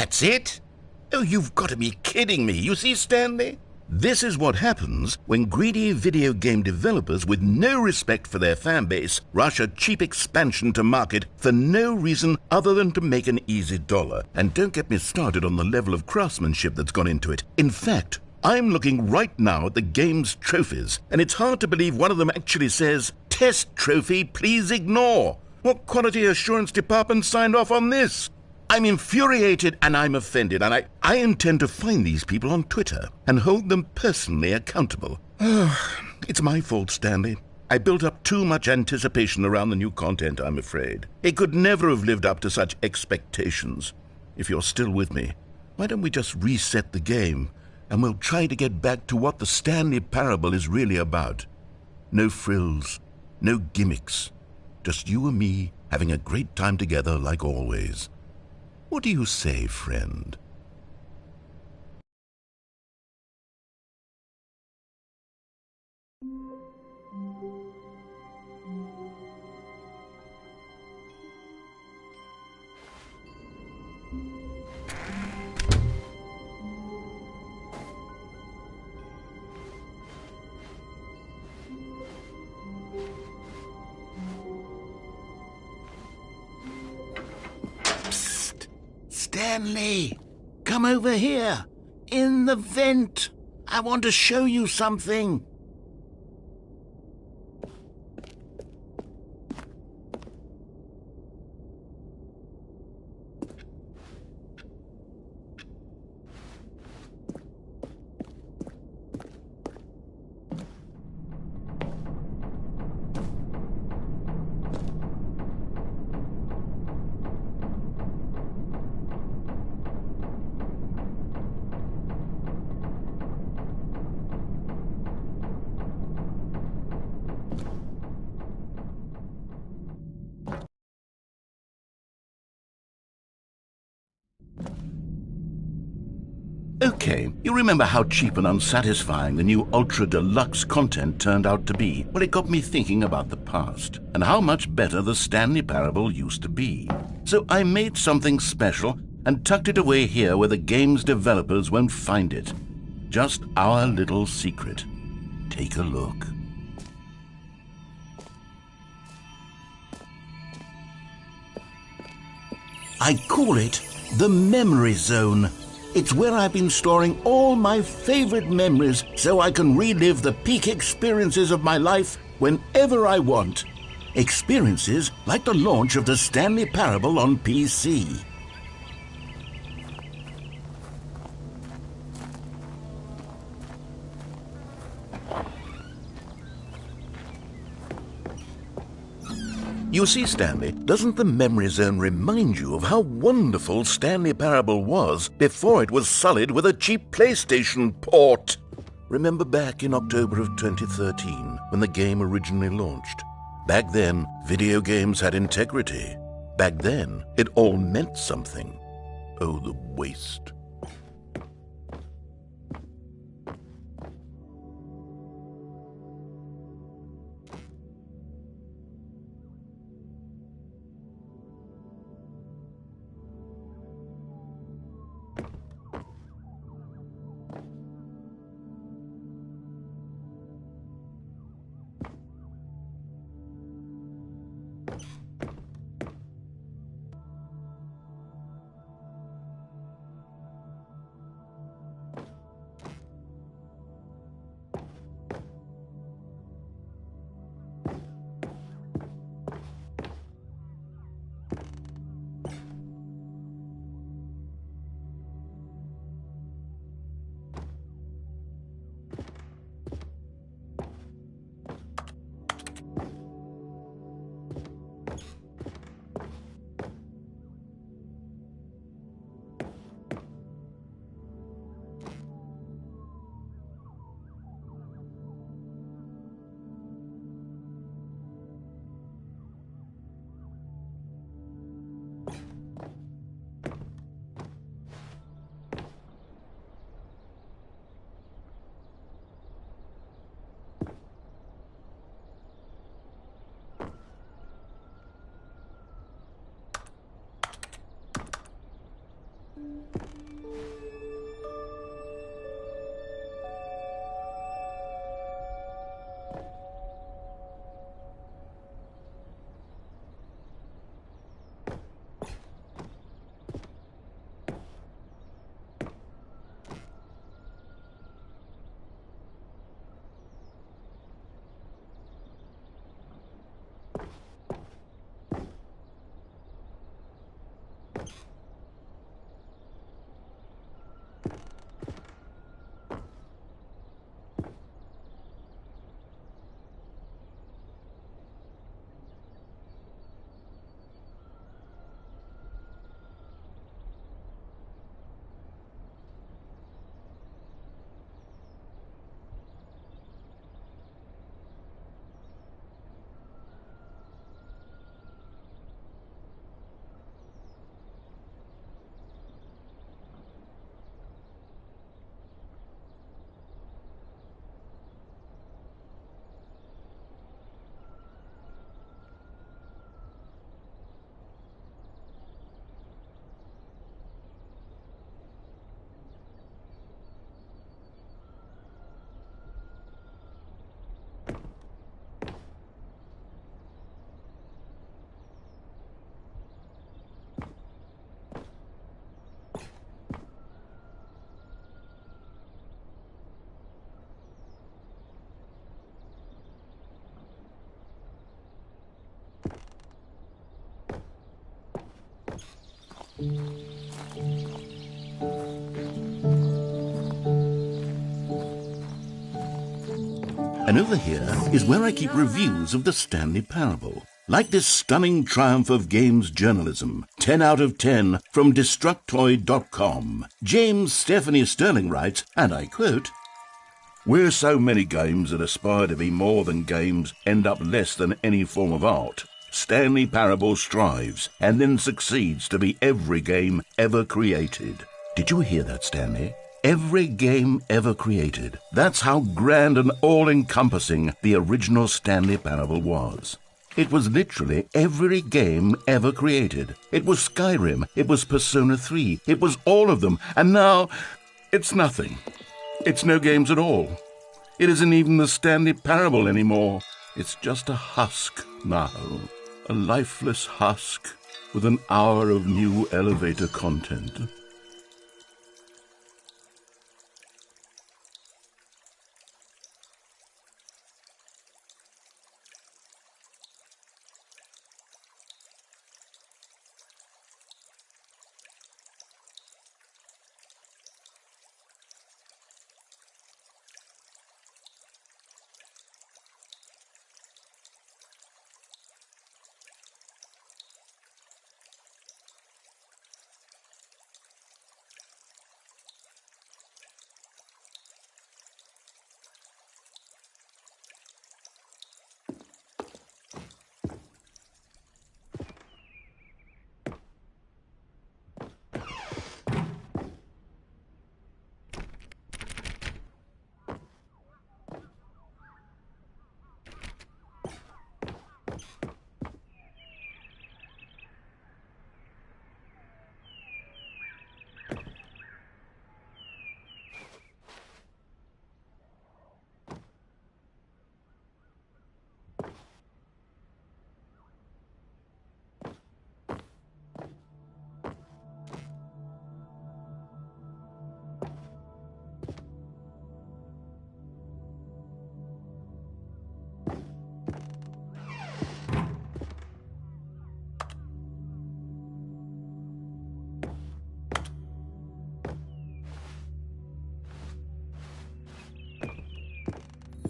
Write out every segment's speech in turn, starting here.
That's it? Oh, you've got to be kidding me. You see, Stanley? This is what happens when greedy video game developers with no respect for their fan base rush a cheap expansion to market for no reason other than to make an easy dollar. And don't get me started on the level of craftsmanship that's gone into it. In fact, I'm looking right now at the game's trophies, and it's hard to believe one of them actually says, "Test trophy, please ignore." What quality assurance department signed off on this? I'm infuriated and I'm offended, and I intend to find these people on Twitter and hold them personally accountable. It's my fault, Stanley. I built up too much anticipation around the new content, I'm afraid. It could never have lived up to such expectations. If you're still with me, why don't we just reset the game, and we'll try to get back to what the Stanley Parable is really about. No frills, no gimmicks, just you and me having a great time together like always. What do you say, friend? Stanley, come over here. In the vent. I want to show you something. Okay, you remember how cheap and unsatisfying the new Ultra Deluxe content turned out to be? Well, it got me thinking about the past and how much better the Stanley Parable used to be. So I made something special and tucked it away here where the game's developers won't find it. Just our little secret. Take a look. I call it the Memory Zone. It's where I've been storing all my favorite memories so I can relive the peak experiences of my life whenever I want. Experiences like the launch of the Stanley Parable on PC. You see, Stanley, doesn't the Memory Zone remind you of how wonderful Stanley Parable was before it was sullied with a cheap PlayStation port? Remember back in October of 2013, when the game originally launched? Back then, video games had integrity. Back then, it all meant something. Oh, the waste. And over here is where I keep reviews of the Stanley Parable. Like this stunning triumph of games journalism, 10 out of 10 from Destructoid.com. James Stephanie Sterling writes, and I quote, "Where so many games that aspire to be more than games end up less than any form of art, Stanley Parable strives and then succeeds to be every game ever created." Did you hear that, Stanley? Every game ever created. That's how grand and all-encompassing the original Stanley Parable was. It was literally every game ever created. It was Skyrim, it was Persona 3, it was all of them, and now it's nothing. It's no games at all. It isn't even the Stanley Parable anymore. It's just a husk now. A lifeless husk with an hour of new elevator content.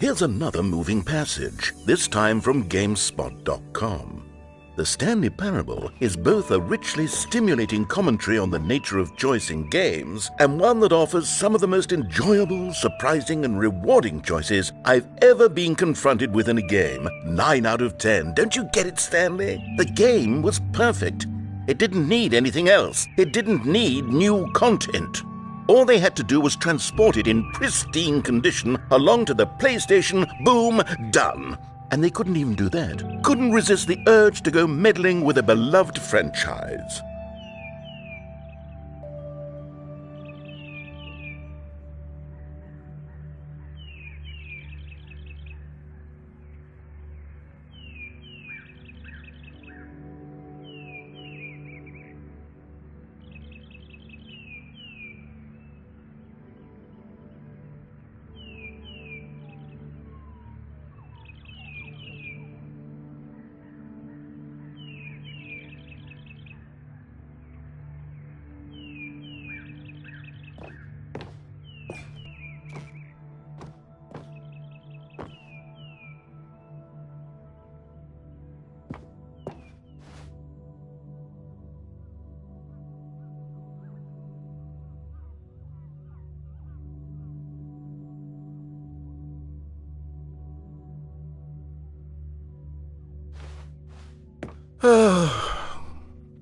Here's another moving passage, this time from GameSpot.com. The Stanley Parable is both a richly stimulating commentary on the nature of choice in games and one that offers some of the most enjoyable, surprising, and rewarding choices I've ever been confronted with in a game. 9 out of 10. Don't you get it, Stanley? The game was perfect. It didn't need anything else. It didn't need new content. All they had to do was transport it in pristine condition along to the PlayStation. Boom, done. And they couldn't even do that. Couldn't resist the urge to go meddling with a beloved franchise.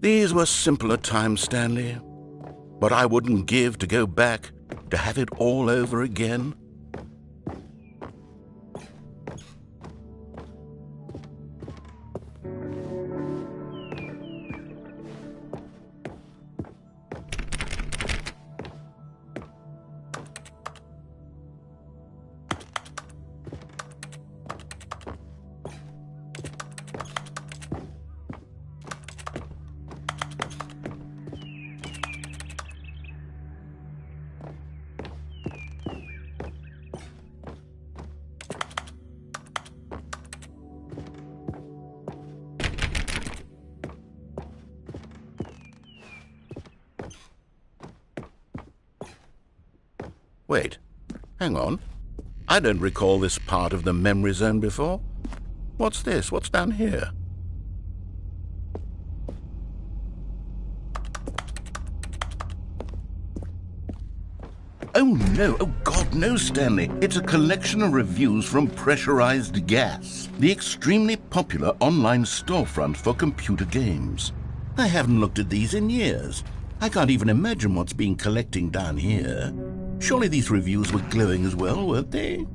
These were simpler times, Stanley. But I wouldn't give to go back to have it all over again. Wait, hang on. I don't recall this part of the memory zone before. What's this? What's down here? Oh no, oh God, no, Stanley. It's a collection of reviews from Pressurized Gas, the extremely popular online storefront for computer games. I haven't looked at these in years. I can't even imagine what's been collecting down here. Surely these reviews were glowing as well, weren't they?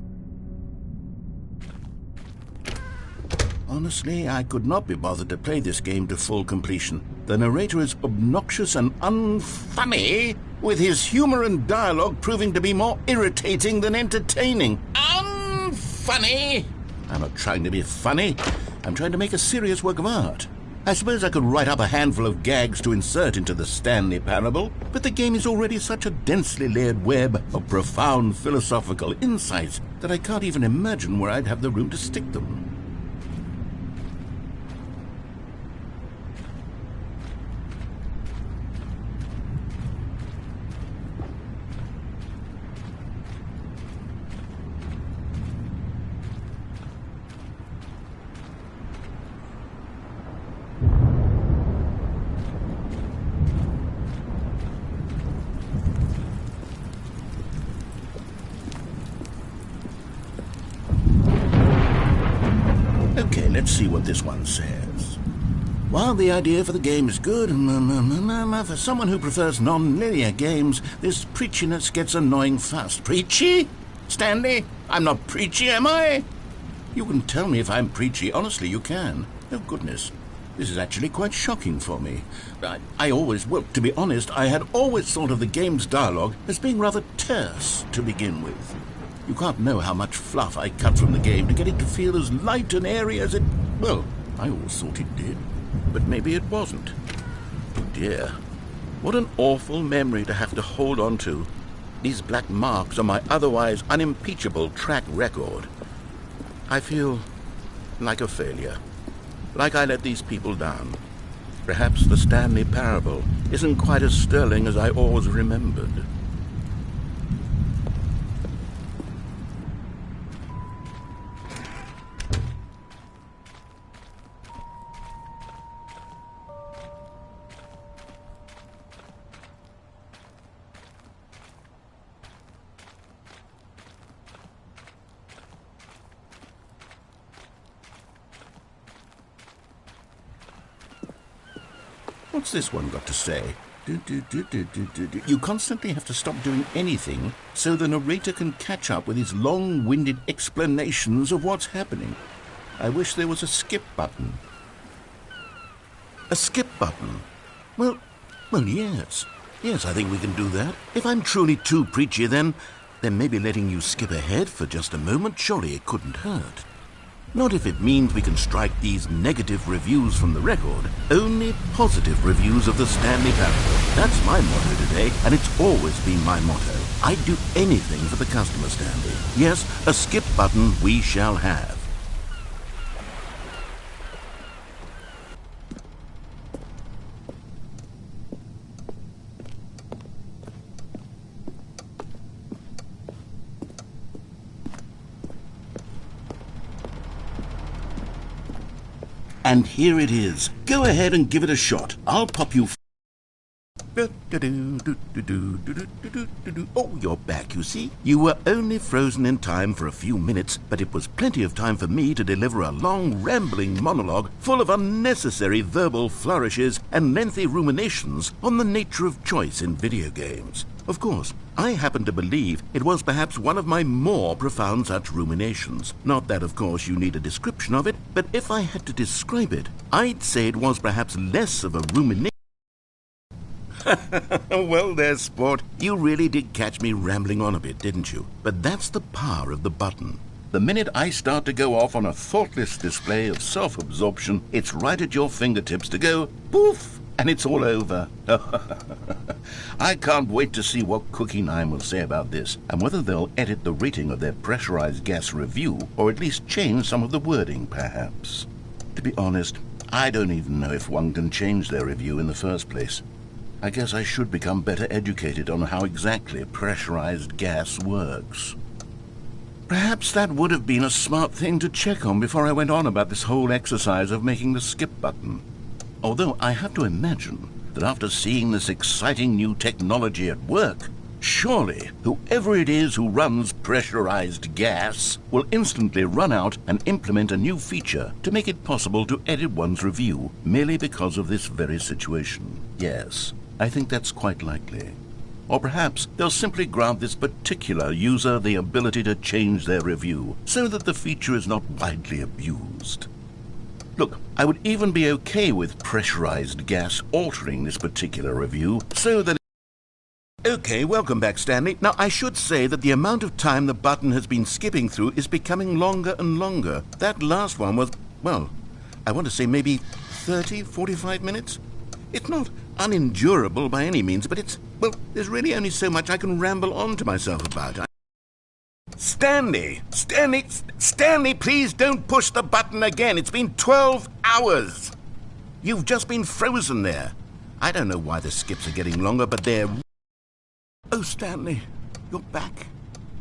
Honestly, I could not be bothered to play this game to full completion. The narrator is obnoxious and unfunny, with his humor and dialogue proving to be more irritating than entertaining. Unfunny! I'm not trying to be funny. I'm trying to make a serious work of art. I suppose I could write up a handful of gags to insert into the Stanley Parable, but the game is already such a densely layered web of profound philosophical insights that I can't even imagine where I'd have the room to stick them. Okay, let's see what this one says. While the idea for the game is good, for someone who prefers non-linear games, this preachiness gets annoying fast. Preachy? Stanley? I'm not preachy, am I? You can tell me if I'm preachy. Honestly, you can. Oh, goodness. This is actually quite shocking for me. To be honest, I had always thought of the game's dialogue as being rather terse to begin with. You can't know how much fluff I cut from the game to get it to feel as light and airy as it... Well, I always thought it did. But maybe it wasn't. Oh dear. What an awful memory to have to hold on to. These black marks on my otherwise unimpeachable track record. I feel like a failure. Like I let these people down. Perhaps the Stanley Parable isn't quite as sterling as I always remembered. What's this one got to say? You constantly have to stop doing anything so the narrator can catch up with his long-winded explanations of what's happening. I wish there was a skip button. A skip button? Well, yes. Yes, I think we can do that. If I'm truly too preachy, then maybe letting you skip ahead for just a moment, surely it couldn't hurt. Not if it means we can strike these negative reviews from the record. Only positive reviews of the Stanley Parable. That's my motto today, and it's always been my motto. I'd do anything for the customer, Stanley. Yes, a skip button we shall have. And here it is. Go ahead and give it a shot. I'll pop you... Oh, you're back, you see. You were only frozen in time for a few minutes, but it was plenty of time for me to deliver a long, rambling monologue full of unnecessary verbal flourishes and lengthy ruminations on the nature of choice in video games. Of course, I happen to believe it was perhaps one of my more profound such ruminations. Not that, of course, you need a description of it, but if I had to describe it, I'd say it was perhaps less of a rumination. Well there, sport. You really did catch me rambling on a bit, didn't you? But that's the power of the button. The minute I start to go off on a thoughtless display of self-absorption, it's right at your fingertips to go poof, and it's all over. I can't wait to see what Cookie 9 will say about this, and whether they'll edit the rating of their Pressurized Gas review, or at least change some of the wording, perhaps. To be honest, I don't even know if one can change their review in the first place. I guess I should become better educated on how exactly pressurized gas works. Perhaps that would have been a smart thing to check on before I went on about this whole exercise of making the skip button. Although I have to imagine that after seeing this exciting new technology at work, surely whoever it is who runs pressurized gas will instantly run out and implement a new feature to make it possible to edit one's review merely because of this very situation. Yes, I think that's quite likely. Or perhaps they'll simply grant this particular user the ability to change their review so that the feature is not widely abused. Look, I would even be okay with pressurized gas altering this particular review so that... Okay, welcome back, Stanley. Now, I should say that the amount of time the button has been skipping through is becoming longer and longer. That last one was, well, I want to say maybe 30, 45 minutes? It's not unendurable by any means, but it's, well, there's really only so much I can ramble on to myself about. Stanley, please don't push the button again. It's been 12 hours. You've just been frozen there. I don't know why the skips are getting longer, but they're... Oh, Stanley, you're back.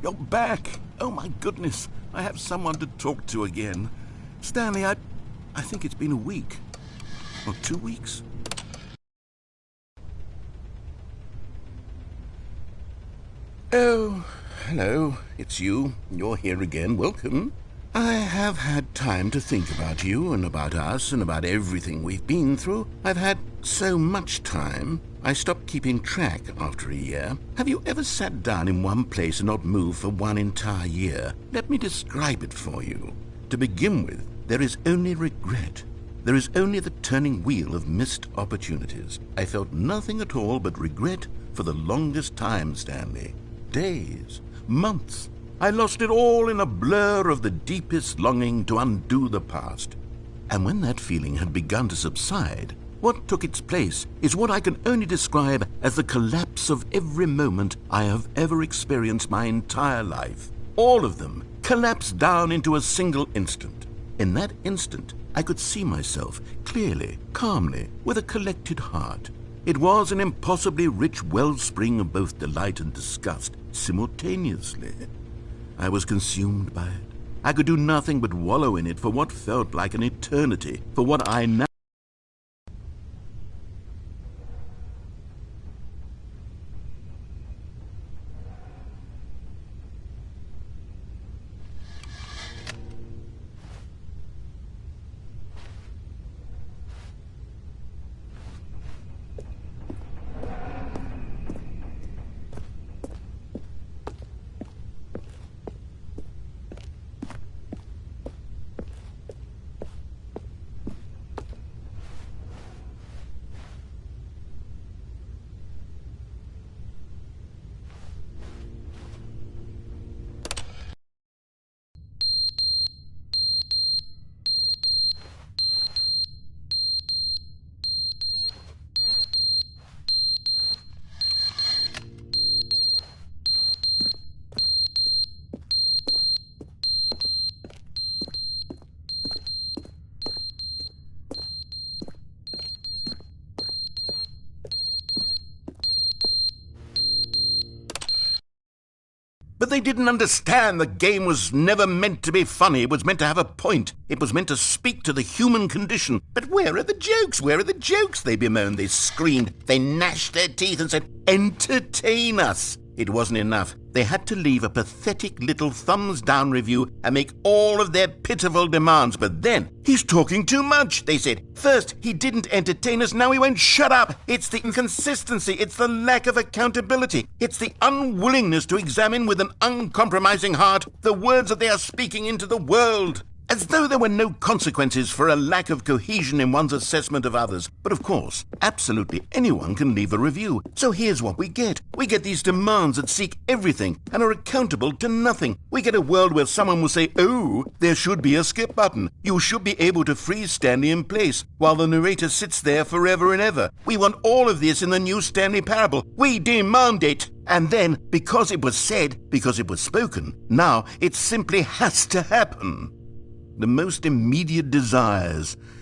You're back. Oh, my goodness. I have someone to talk to again. Stanley, I think it's been a week. Or 2 weeks. Oh, hello. It's you. You're here again. Welcome. I have had time to think about you and about us and about everything we've been through. I've had so much time. I stopped keeping track after a year. Have you ever sat down in one place and not moved for one entire year? Let me describe it for you. To begin with, there is only regret. There is only the turning wheel of missed opportunities. I felt nothing at all but regret for the longest time, Stanley. Days, months. I lost it all in a blur of the deepest longing to undo the past. And when that feeling had begun to subside, what took its place is what I can only describe as the collapse of every moment I have ever experienced my entire life. All of them collapsed down into a single instant. In that instant, I could see myself clearly, calmly, with a collected heart. It was an impossibly rich wellspring of both delight and disgust simultaneously. I was consumed by it. I could do nothing but wallow in it for what felt like an eternity, for what I now... But they didn't understand the game was never meant to be funny. It was meant to have a point. It was meant to speak to the human condition. But where are the jokes? Where are the jokes? They bemoaned, they screamed, they gnashed their teeth and said, "Entertain us." It wasn't enough. They had to leave a pathetic little thumbs-down review and make all of their pitiful demands. But then, "He's talking too much," they said. "First, he didn't entertain us, now he won't shut up." It's the inconsistency, it's the lack of accountability, it's the unwillingness to examine with an uncompromising heart the words that they are speaking into the world. As though there were no consequences for a lack of cohesion in one's assessment of others. But of course, absolutely anyone can leave a review. So here's what we get. We get these demands that seek everything and are accountable to nothing. We get a world where someone will say, "Oh, there should be a skip button. You should be able to freeze Stanley in place," while the narrator sits there forever and ever. We want all of this in the new Stanley parable. We demand it. And then, because it was said, because it was spoken, now it simply has to happen. The most immediate desires,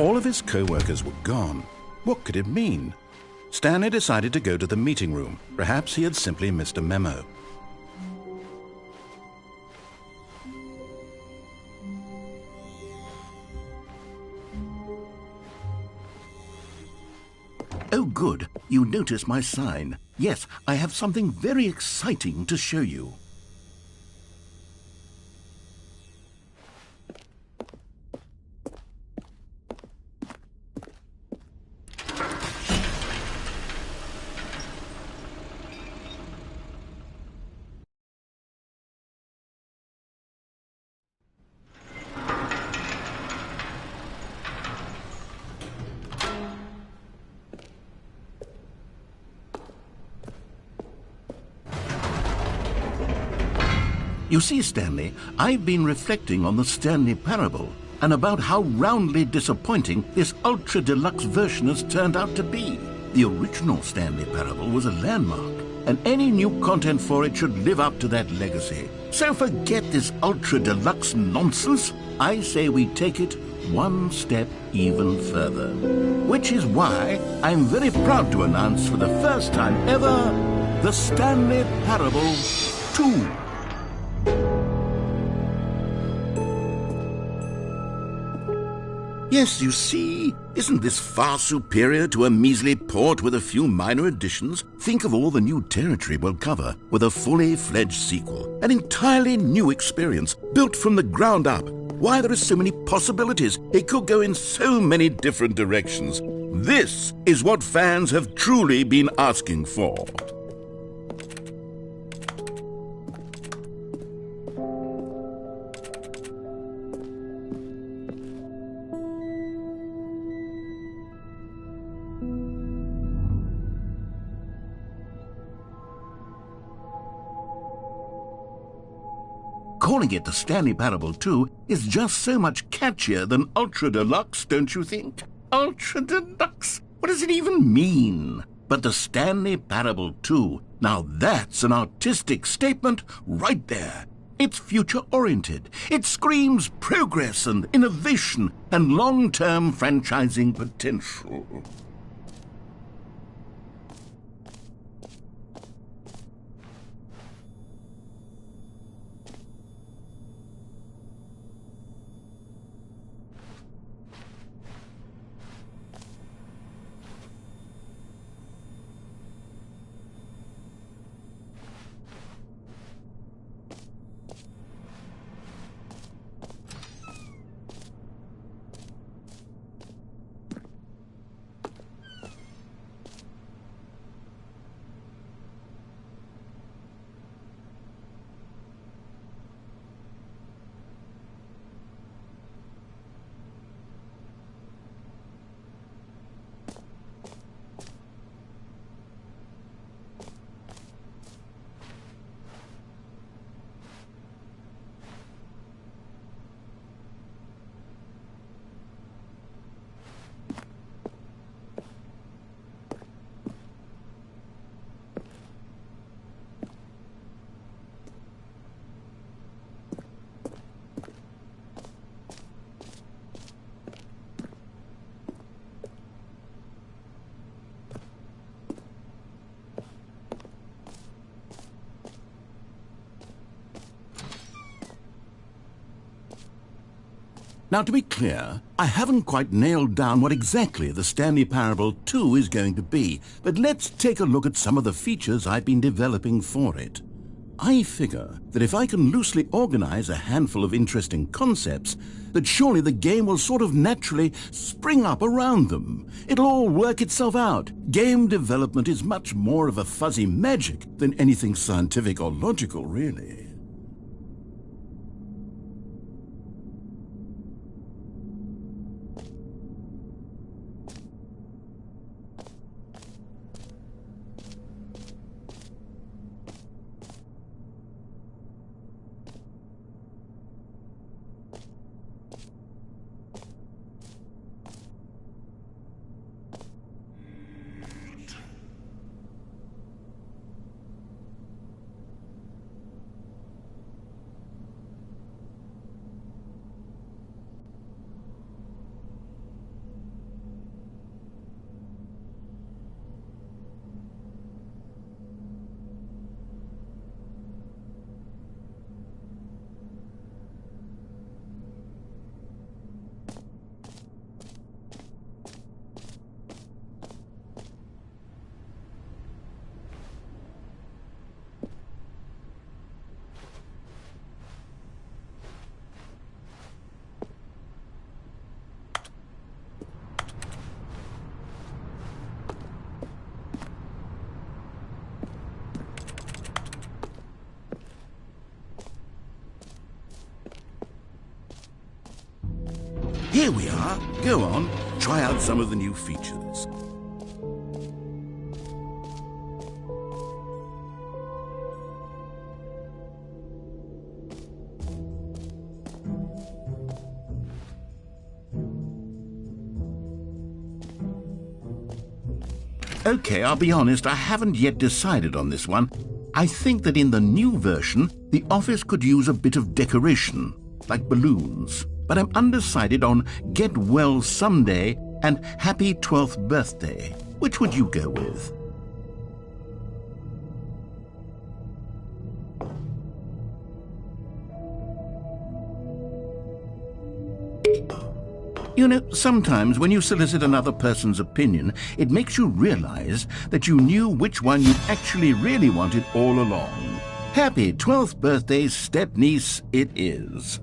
All of his co-workers were gone. What could it mean? Stanley decided to go to the meeting room. Perhaps he had simply missed a memo. Oh, good. You notice my sign. Yes, I have something very exciting to show you. You see, Stanley, I've been reflecting on the Stanley parable and about how roundly disappointing this ultra-deluxe version has turned out to be. The original Stanley parable was a landmark, and any new content for it should live up to that legacy. So forget this ultra-deluxe nonsense. I say we take it one step even further. Which is why I'm very proud to announce for the first time ever, the Stanley Parable 2. Yes, you see, isn't this far superior to a measly port with a few minor additions? Think of all the new territory we'll cover with a fully fledged sequel. An entirely new experience, built from the ground up. Why, there are so many possibilities. It could go in so many different directions. This is what fans have truly been asking for. Calling it the Stanley Parable 2 is just so much catchier than Ultra Deluxe, don't you think? Ultra Deluxe? What does it even mean? But the Stanley Parable 2, now that's an artistic statement right there. It's future-oriented. It screams progress and innovation and long-term franchising potential. Now, to be clear, I haven't quite nailed down what exactly the Stanley Parable 2 is going to be, but let's take a look at some of the features I've been developing for it. I figure that if I can loosely organize a handful of interesting concepts, that surely the game will sort of naturally spring up around them. It'll all work itself out. Game development is much more of a fuzzy magic than anything scientific or logical, really. Here we are. Go on, try out some of the new features. Okay, I'll be honest, I haven't yet decided on this one. I think that in the new version, the office could use a bit of decoration, like balloons. But I'm undecided on Get Well Someday and Happy 12th Birthday. Which would you go with? You know, sometimes when you solicit another person's opinion, it makes you realize that you knew which one you actually really wanted all along. Happy 12th birthday, step-niece, it is.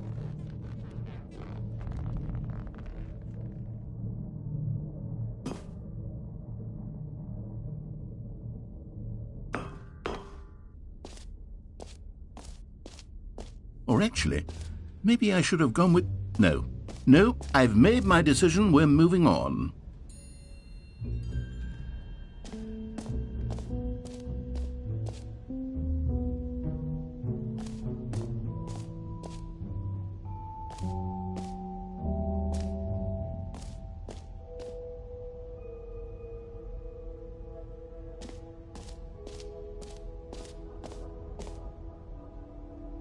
Or actually, maybe I should have gone with... No, I've made my decision. We're moving on.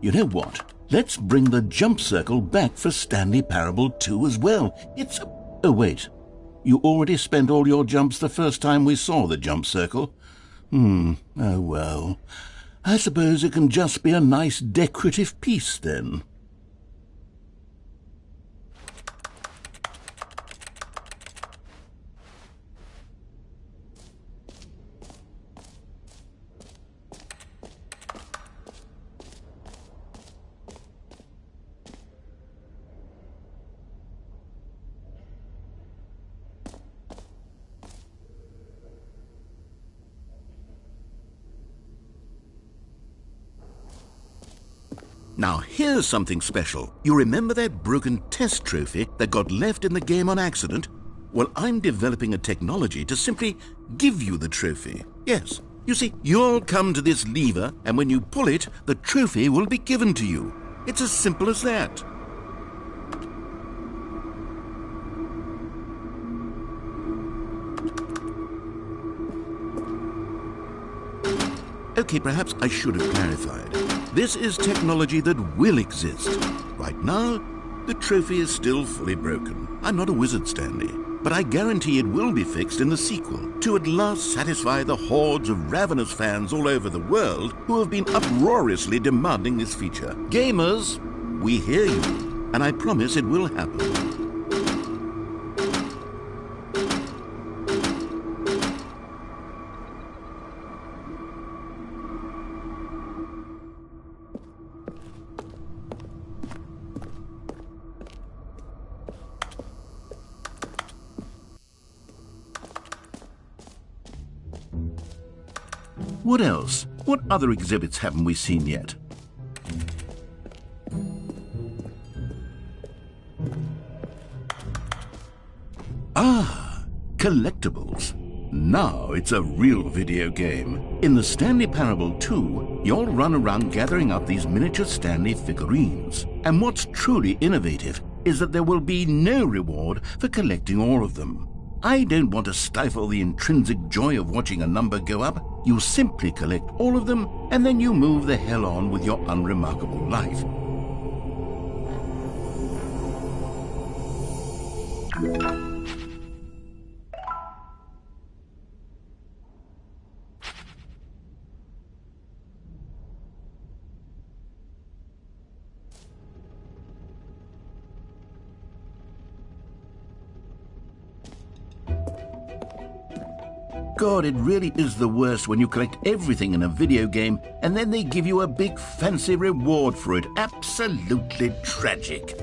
You know what? Let's bring the jump circle back for Stanley Parable 2 as well. It's... Oh, wait. You already spent all your jumps the first time we saw the jump circle? Oh, well. I suppose it can just be a nice decorative piece, then. Now, here's something special. You remember that broken test trophy that got left in the game on accident? Well, I'm developing a technology to simply give you the trophy. Yes. You see, you'll come to this lever, and when you pull it, the trophy will be given to you. It's as simple as that. Okay, perhaps I should have clarified. This is technology that will exist. Right now, the trophy is still fully broken. I'm not a wizard, Stanley, but I guarantee it will be fixed in the sequel to at last satisfy the hordes of ravenous fans all over the world who have been uproariously demanding this feature. Gamers, we hear you, and I promise it will happen. What else? What other exhibits haven't we seen yet? Ah, collectibles. Now it's a real video game. In the Stanley Parable 2, you'll run around gathering up these miniature Stanley figurines. And what's truly innovative is that there will be no reward for collecting all of them. I don't want to stifle the intrinsic joy of watching a number go up. You simply collect all of them, and then you move the hell on with your unremarkable life. God, it really is the worst when you collect everything in a video game and then they give you a big fancy reward for it. Absolutely tragic.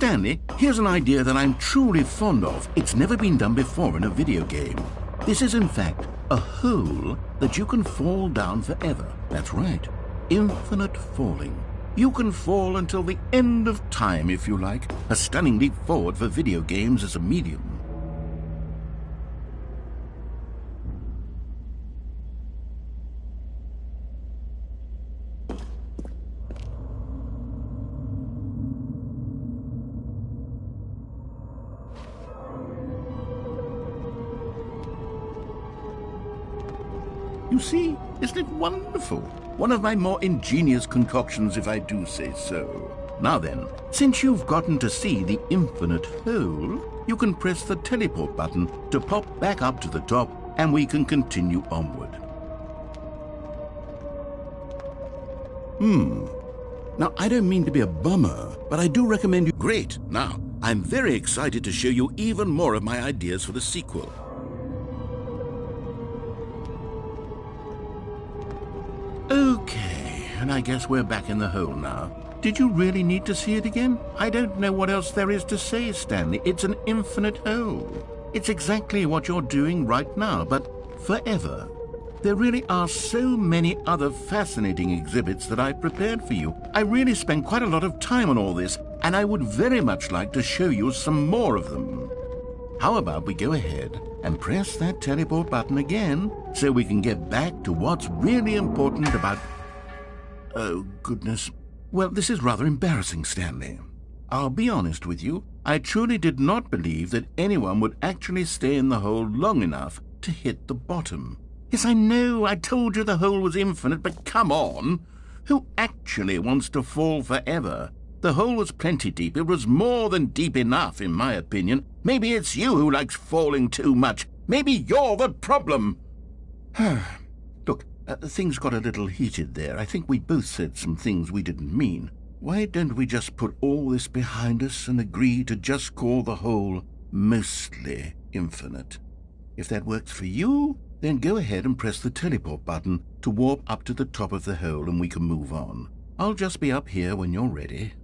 Stanley, here's an idea that I'm truly fond of. It's never been done before in a video game. This is, in fact, a hole that you can fall down forever. That's right. Infinite falling. You can fall until the end of time, if you like. A stunning leap forward for video games as a medium. You see, isn't it wonderful? One of my more ingenious concoctions, if I do say so. Now then, since you've gotten to see the infinite hole, you can press the teleport button to pop back up to the top, and we can continue onward. Now, I don't mean to be a bummer, but I do recommend you... Great! Now, I'm very excited to show you even more of my ideas for the sequel. Okay, and I guess we're back in the hole now. Did you really need to see it again? I don't know what else there is to say, Stanley. It's an infinite hole. It's exactly what you're doing right now, but forever. There really are so many other fascinating exhibits that I prepared for you. I really spent quite a lot of time on all this, and I would very much like to show you some more of them. How about we go ahead and press that teleport button again so we can get back to what's really important about... Oh, goodness. Well, this is rather embarrassing, Stanley. I'll be honest with you. I truly did not believe that anyone would actually stay in the hole long enough to hit the bottom. Yes, I know, I told you the hole was infinite, but come on. Who actually wants to fall forever? The hole was plenty deep. It was more than deep enough, in my opinion. Maybe it's you who likes falling too much. Maybe you're the problem. Look, things got a little heated there. I think we both said some things we didn't mean. Why don't we just put all this behind us and agree to just call the hole mostly infinite? If that works for you, then go ahead and press the teleport button to warp up to the top of the hole and we can move on. I'll just be up here when you're ready.